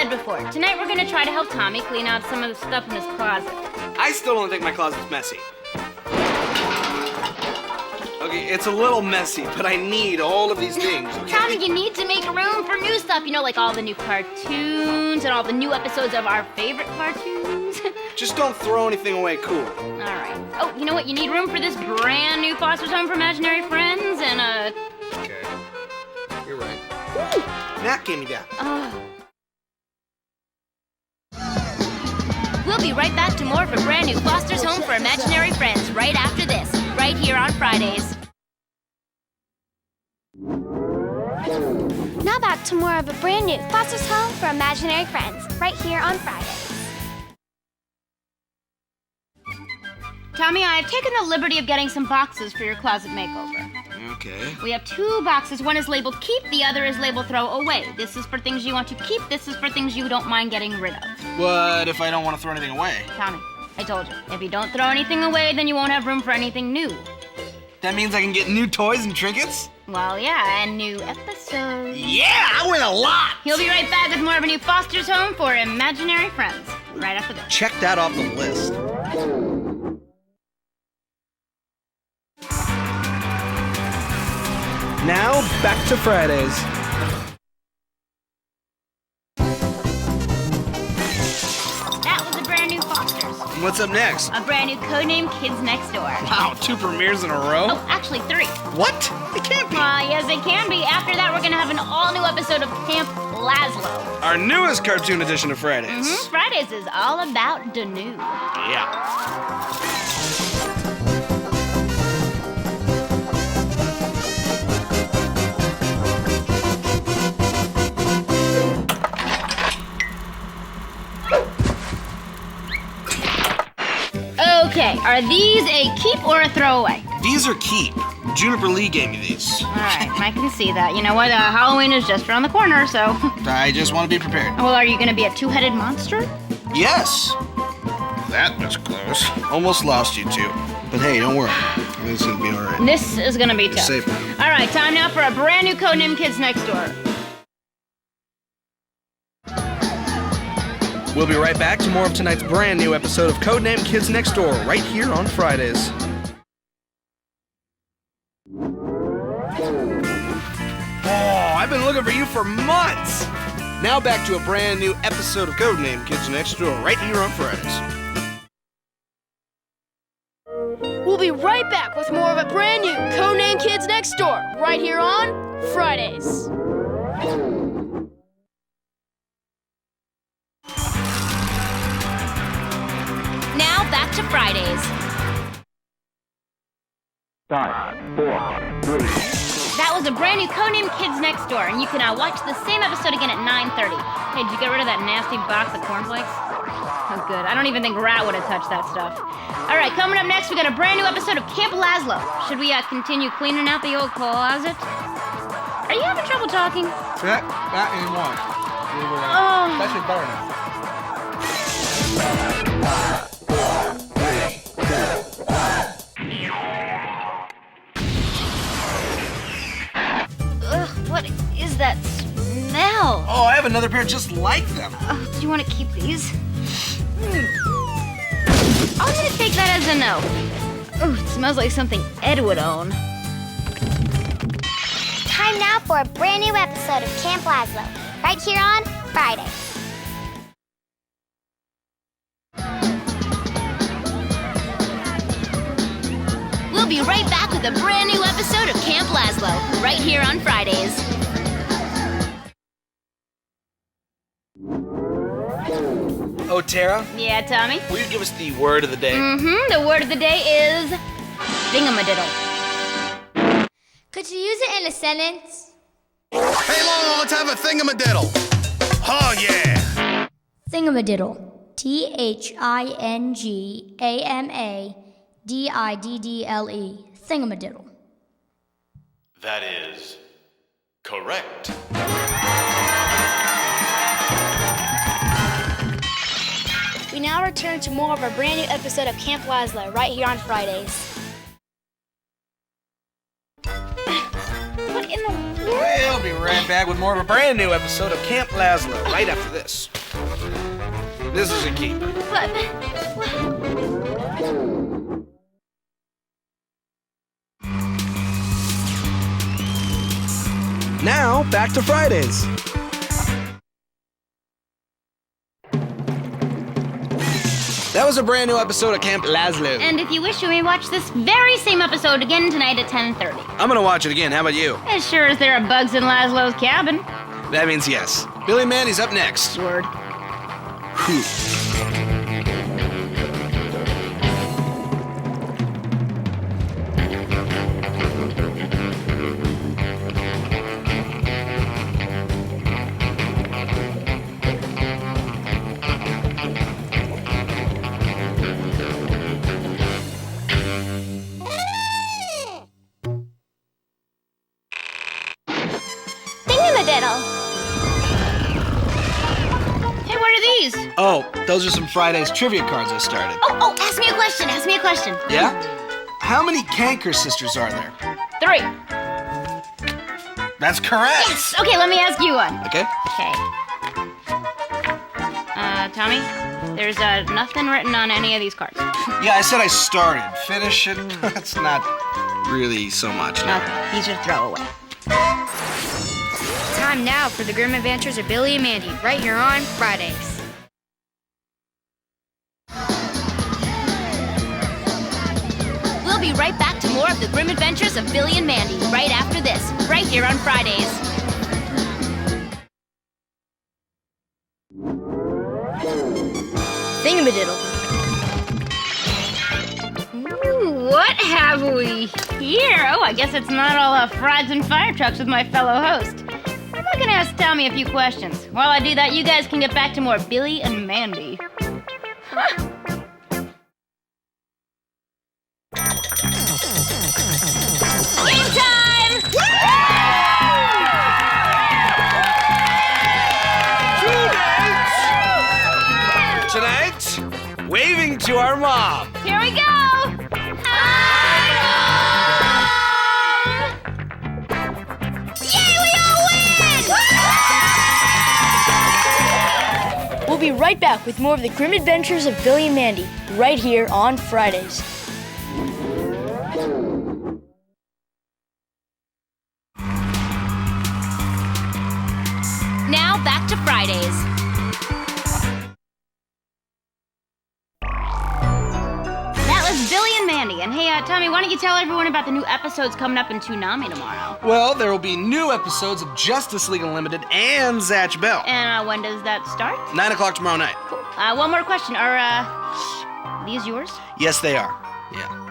said before, tonight we're gonna try to help Tommy clean out some of the stuff in his closet. I still don't think my closet's messy. Okay, it's a little messy, but I need all of these things. Okay? Tommy, you need to make room for new stuff. You know, like all the new cartoons and all the new episodes of our favorite cartoons. Just don't throw anything away cool. All right. Oh, you know what? You need room for this brand new Foster's Home for Imaginary Friends and, Okay. You're right. Woo! Nat gave me that. We'll be right back to more of a brand new Foster's Home for Imaginary Friends right after this, right here on Fridays. Now back to more of a brand new Foster's Home for Imaginary Friends, right here on Fridays. Tommy, I have taken the liberty of getting some boxes for your closet makeover. Okay. We have 2 boxes. One is labeled keep, the other is labeled throw away. This is for things you want to keep, this is for things you don't mind getting rid of. What if I don't want to throw anything away? Tommy, I told you, if you don't throw anything away, then you won't have room for anything new. That means I can get new toys and trinkets? Well, yeah, and new episodes. Yeah, I win a lot! He'll be right back with more of a new Foster's Home for Imaginary Friends, right after this. Check that off the list. Now, back to Fridays. That was a brand new Foster's. What's up next? A brand new Codename Kids Next Door. Wow, 2 premieres in a row? Oh, actually 3. What? It can't be. Yes, it can be. After that, we're gonna have an all-new episode of Camp Lazlo. Our newest cartoon edition of Fridays. Fridays is all about the new. Yeah. Okay, are these a keep or a throwaway? These are keep. Juniper Lee gave me these. All right, I can see that. You know what? Halloween is just around the corner, so. I just want to be prepared. Well, are you gonna be a 2-headed monster? Yes. That was close. Almost lost you two. But hey, don't worry. This is gonna be all right. This is gonna be tough. Safe now. All right, time now for a brand new Codename Kids Next Door. We'll be right back to more of tonight's brand new episode of Codename Kids Next Door, right here on Fridays. Oh, I've been looking for you for months. Now back to a brand new episode of Codename Kids Next Door, right here on Fridays. We'll be right back with more of a brand new Codename Kids Next Door, right here on Fridays. Now back to Fridays. That was a brand new Codename Kids Next Door, and you can watch the same episode again at 9:30. Hey, did you get rid of that nasty box of cornflakes? Oh, good. I don't even think Rat would have touched that stuff. All right, coming up next, we got a brand new episode of Camp Lazlo. Should we continue cleaning out the old closet? Are you having trouble talking? Not anymore. Oh. That's your better now. Ugh, what is that smell? Oh, I have another pair just like them. Do you want to keep these? I'm gonna take that as a no. Ooh, it smells like something Ed would own. Time now for a brand new episode of Camp Lazlo, right here on Fridays. We'll be right back with a brand new episode of Camp Lazlo, right here on Fridays. Oh, Tara, Yeah, Tommy? will you give us the word of the day? The word of the day is thingamadiddle. Could you use it in a sentence? Hey, Lolo, let's have a thingamadiddle. Oh, yeah. Thingamadiddle. Thingamadiddle. Thingamadiddle. That is correct. We now return to more of our brand new episode of Camp Lazlo, right here on Fridays. What in the world? We'll be right back with more of a brand new episode of Camp Lazlo right after this. This is a keeper. But... Now, back to Fridays. That was a brand new episode of Camp Lazlo. And if you wish, you may watch this very same episode again tonight at 10:30. I'm gonna watch it again. How about you? As sure as there are bugs in Lazlo's cabin. That means yes. Billy and Mandy's up next. Word. Whew. Thingamadiddle. Hey, what are these? Oh, those are some Fridays trivia cards I started. Oh, ask me a question, ask me a question. Yeah? How many Canker sisters are there? 3. That's correct. Yes! Okay, let me ask you one. Okay. Okay. Tommy, there's nothing written on any of these cards. Yeah, I said I started. Finish it. That's not really so much. No. Okay, these are throwaway. Time now for the Grim Adventures of Billy and Mandy, right here on Fridays. We'll be right back to more of the Grim Adventures of Billy and Mandy right after this, right here on Fridays. Thingamadiddle. Ooh, what have we here? Oh, I guess it's not all fries and fire trucks with my fellow host. I'm not gonna ask Tommy a few questions. While I do that, you guys can get back to more Billy and Mandy. Huh. Game time! Tonight, waving to our mom. Here we go! Yay, we all win! We'll be right back with more of the Grim Adventures of Billy and Mandy, right here on Fridays. Now back to Fridays. That was Billy and Mandy. And hey, Tommy, why don't you tell everyone about the new episodes coming up in Toonami tomorrow? Well, there will be new episodes of Justice League Unlimited and Zatch Bell. And when does that start? 9 o'clock tomorrow night. Cool. One more question. Are these yours? Yes, they are. Yeah.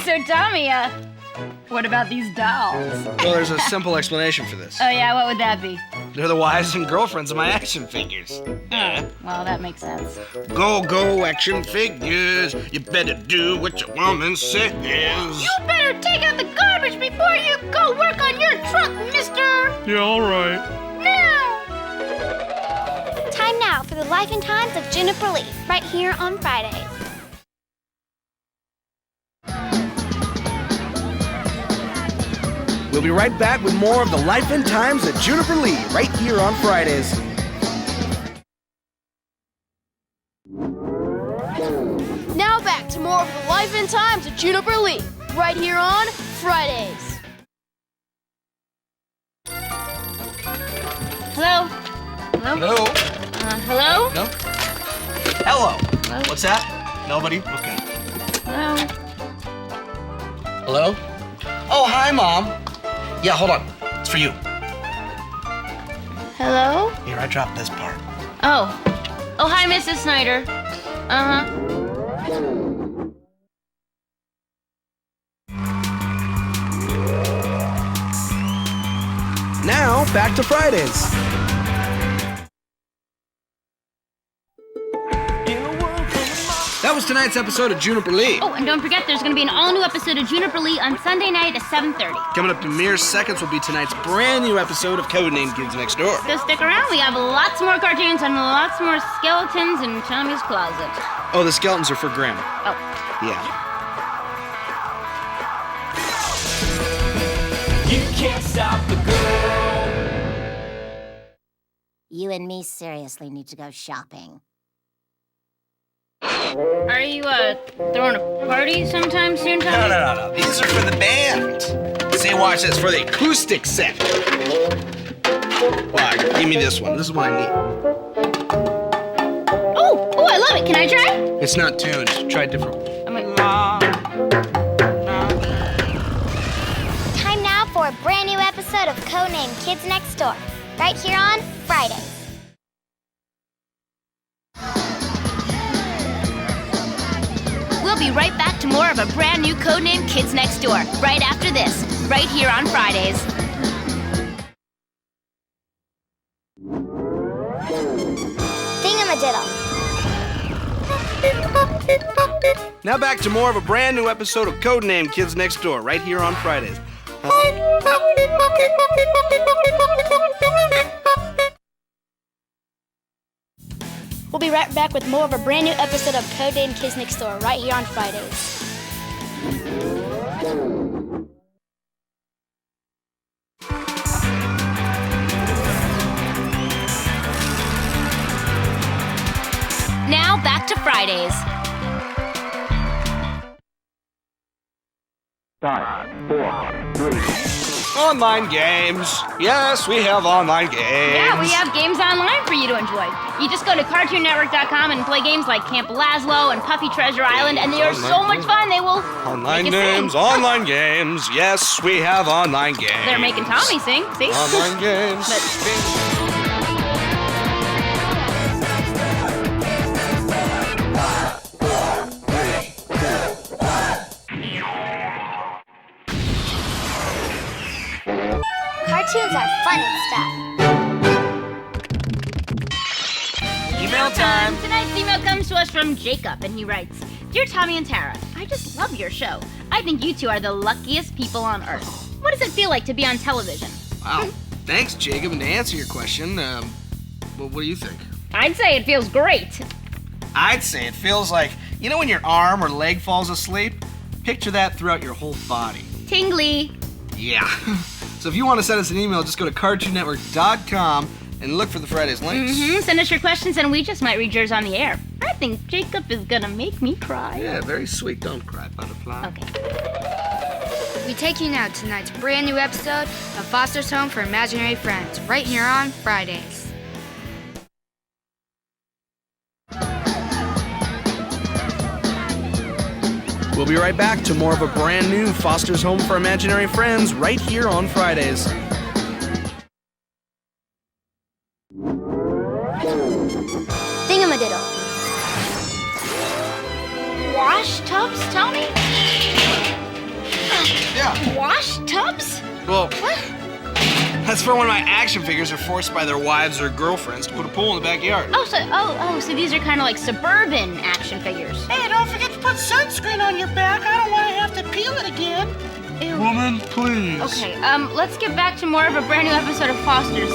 So, Tommy, what about these dolls? Well, there's a simple explanation for this. Oh, yeah, what would that be? They're the wives and girlfriends of my action figures. Well, that makes sense. Go, go, action figures. You better do what your woman says. You better take out the garbage before you go work on your truck, mister! Yeah, all right. Now! Time now for the life and times of Juniper Lee, right here on Fridays. We'll be right back with more of the life and times of Juniper Lee, right here on Fridays. Now back to more of the life and times of Juniper Lee, right here on Fridays. Hello? Hello? Hello? Hello? No? Hello. Hello? What's that? Nobody? Okay. Hello? Hello? Oh, hi, Mom. Yeah, hold on. It's for you. Hello? Here, I dropped this part. Oh. Oh, hi, Mrs. Snider. Uh-huh. Now, back to Fridays. That was tonight's tonight's episode of Juniper Lee. Oh, and don't forget, there's going to be an all-new episode of Juniper Lee on Sunday night at 7:30. Coming up in mere seconds will be tonight's brand new episode of Codename Kids Next Door. So stick around. We have lots more cartoons and lots more skeletons in Tommy's closet. Oh, the skeletons are for Grandma. Oh. Yeah. You can't stop the girl. You and me seriously need to go shopping. Are you, throwing a party sometime soon, Tommy? No. These are for the band. See, watch this, for the acoustic set. Well, give me this one. This is what I need. Oh, I love it. Can I try? It's not tuned. Try a different one. Time now for a brand new episode of Codename Kids Next Door, right here on Fridays. We'll be right back to more of a brand new Codename Kids Next Door, right after this, right here on Fridays. Thingamadiddle. Now back to more of a brand new episode of Codename Kids Next Door, right here on Fridays. We'll be right back with more of a brand new episode of Codename Kids Next Door, right here on Fridays. Now back to Fridays. 5, 4, 3. Online games. Yes, we have online games. Yeah, we have games online for you to enjoy. You just go to CartoonNetwork.com and play games like Camp Lazlo and Puffy Treasure Island, and they are so much fun, they will Online make you games, sing. online games. Yes, we have online games. They're making Tommy sing, see? Online games. Cartoons are fun and stuff. Email time. Tonight's email comes to us from Jacob, and he writes, Dear Tommy and Tara, I just love your show. I think you two are the luckiest people on Earth. What does it feel like to be on television? Wow. Thanks, Jacob. And to answer your question, well, what do you think? I'd say it feels great. I'd say it feels like, you know when your arm or leg falls asleep? Picture that throughout your whole body. Tingly. Yeah. So if you want to send us an email, just go to CartoonNetwork.com and look for the Fridays links. Send us your questions and we just might read yours on the air. I think Jacob is gonna make me cry. Yeah, very sweet. Don't cry, butterfly. Okay. We take you now to tonight's brand new episode of Foster's Home for Imaginary Friends, right here on Fridays. We'll be right back to more of a brand new Foster's Home for Imaginary Friends right here on Fridays. Thingamadiddle. Wash tubs, Tommy? Yeah. Wash tubs? Well, that's for when my action figures are forced by their wives or girlfriends to put a pool in the backyard. So these are kind of like suburban action figures. Hey, don't forget to put sunscreen on your back. I don't want to have to peel it again. Ew. Woman, please. Okay, let's get back to more of a brand new episode of Foster's.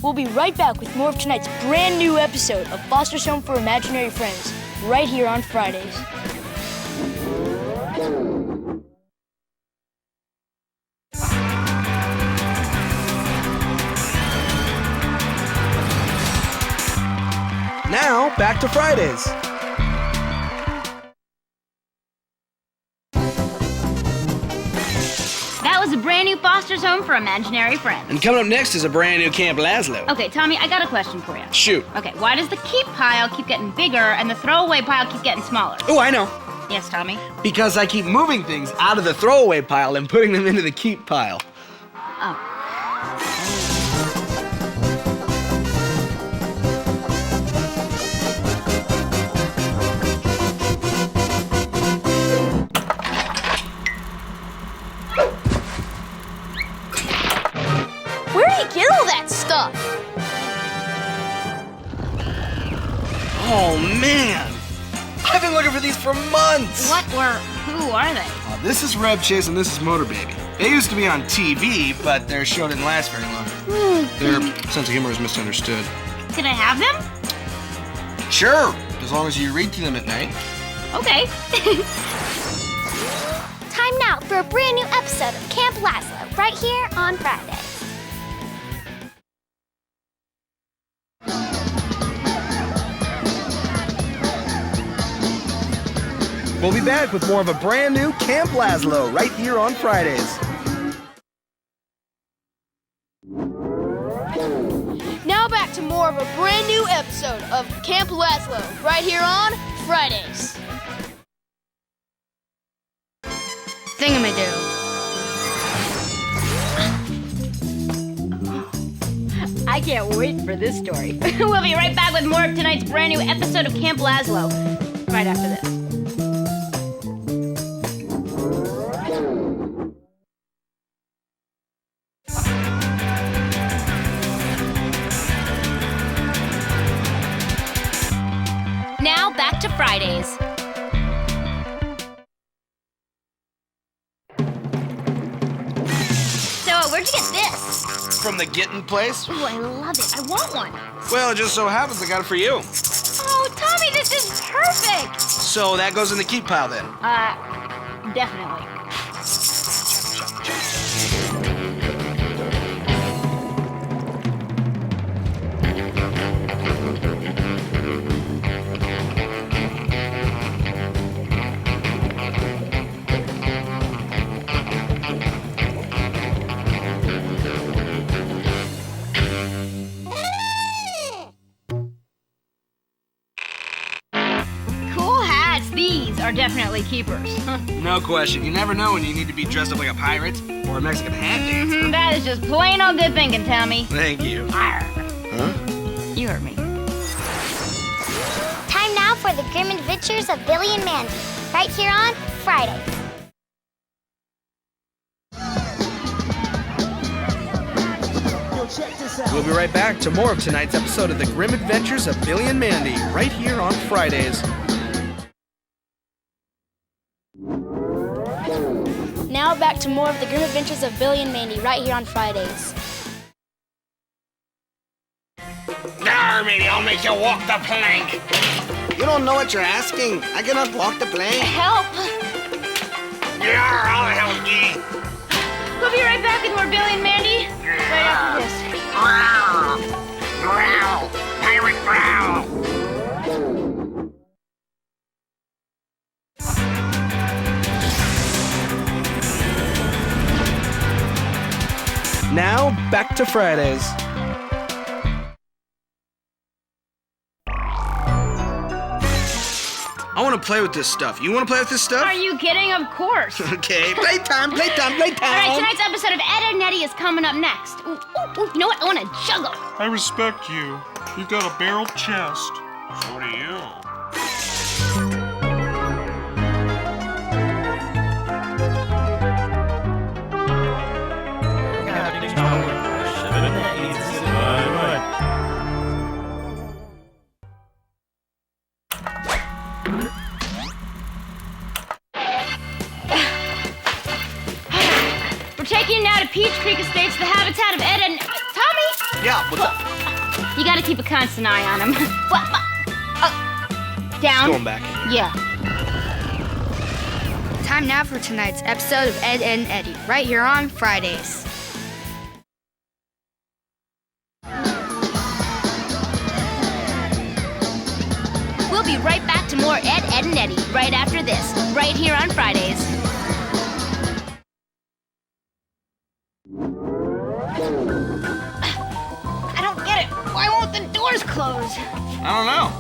We'll be right back with more of tonight's brand new episode of Foster's Home for Imaginary Friends, right here on Fridays. Now, back to Fridays. That was a brand new Foster's Home for Imaginary Friends. And coming up next is a brand new Camp Lazlo. Okay, Tommy, I got a question for you. Shoot. Okay, why does the keep pile keep getting bigger and the throwaway pile keep getting smaller? Oh, I know. Yes, Tommy? Because I keep moving things out of the throwaway pile and putting them into the keep pile. Oh. Where do you get all that stuff? Oh, months! What or who are they? This is Rev Chase and this is Motor Baby. They used to be on TV, but their show didn't last very long. Their sense of humor is misunderstood. Can I have them? Sure, as long as you read to them at night. Okay. Time now for a brand new episode of Camp Lazlo, right here on Friday. We'll be back with more of a brand new Camp Lazlo right here on Fridays. Now back to more of a brand new episode of Camp Lazlo, right here on Fridays. Thingamadoo. I can't wait for this story. We'll be right back with more of tonight's brand new episode of Camp Lazlo right after this. Now back to Fridays. So, where'd you get this? From the Gettin' place? Ooh, I love it. I want one. Well, it just so happens I got it for you. Oh, Tommy, this is perfect. So that goes in the keep pile then. Definitely. Are definitely keepers. No question. You never know when you need to be dressed up like a pirate or a Mexican hat dancer. That is just plain old good thinking, Tommy. Thank you. Arr. Huh? You heard me. Time now for the grim adventures of Billy and Mandy, right here on Friday. We'll be right back to more of tonight's episode of The Grim Adventures of Billy and Mandy, right here on Fridays. Now back to more of the grim adventures of Billy and Mandy right here on Fridays. Mandy, I'll make you walk the plank. You don't know what you're asking. I cannot walk the plank. Help! I'll help you. We'll be right back with more Billy and Mandy right after this. Growl. Growl. Pirate growl. Now, back to Fridays. I want to play with this stuff. You want to play with this stuff? Are you kidding? Of course. Okay, playtime, playtime, playtime. All right, tonight's episode of Ed, Edd n Eddy is coming up next. Ooh, ooh, ooh, you know what? I want to juggle. I respect you. You've got a barrel chest. So do you. We're taking you now to Peach Creek Estates, the habitat of Ed and Tommy. Yeah, what's up? You got to keep a constant eye on him. Down. Going back. Yeah. Time now for tonight's episode of Ed, Edd n Eddy, right here on Fridays. We'll be right back to more Ed, Edd n Eddy right after this, right here on Fridays. I don't get it. Why won't the doors close? I don't know.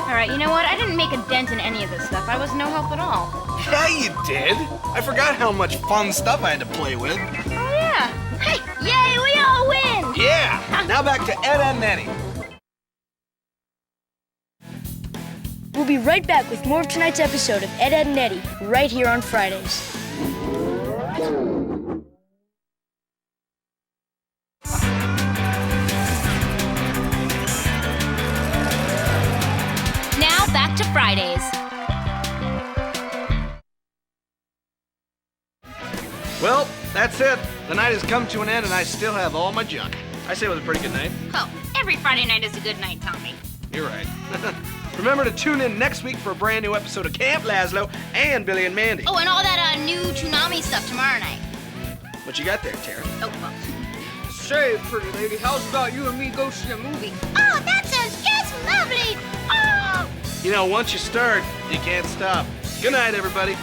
All right, you know what? I didn't make a dent in any of this stuff. I was no help at all. Yeah, you did. I forgot how much fun stuff I had to play with. Oh, yeah. Hey, yay, we all win! Yeah. Now back to Ed, Edd n Eddy. We'll be right back with more of tonight's episode of Ed, Edd n Eddy right here on Fridays. Now back to Fridays. Well, that's it. The night has come to an end, and I still have all my junk. I say it was a pretty good night. Oh, every Friday night is a good night, Tommy. You're right. Remember to tune in next week for a brand new episode of Camp Lazlo and Billy and Mandy. Oh, and all that new Toonami stuff tomorrow night. What you got there, Tara? Oh, well. Say, pretty lady, how's about you and me go see a movie? Oh, that sounds just lovely. Oh! You know, once you start, you can't stop. Good night, everybody.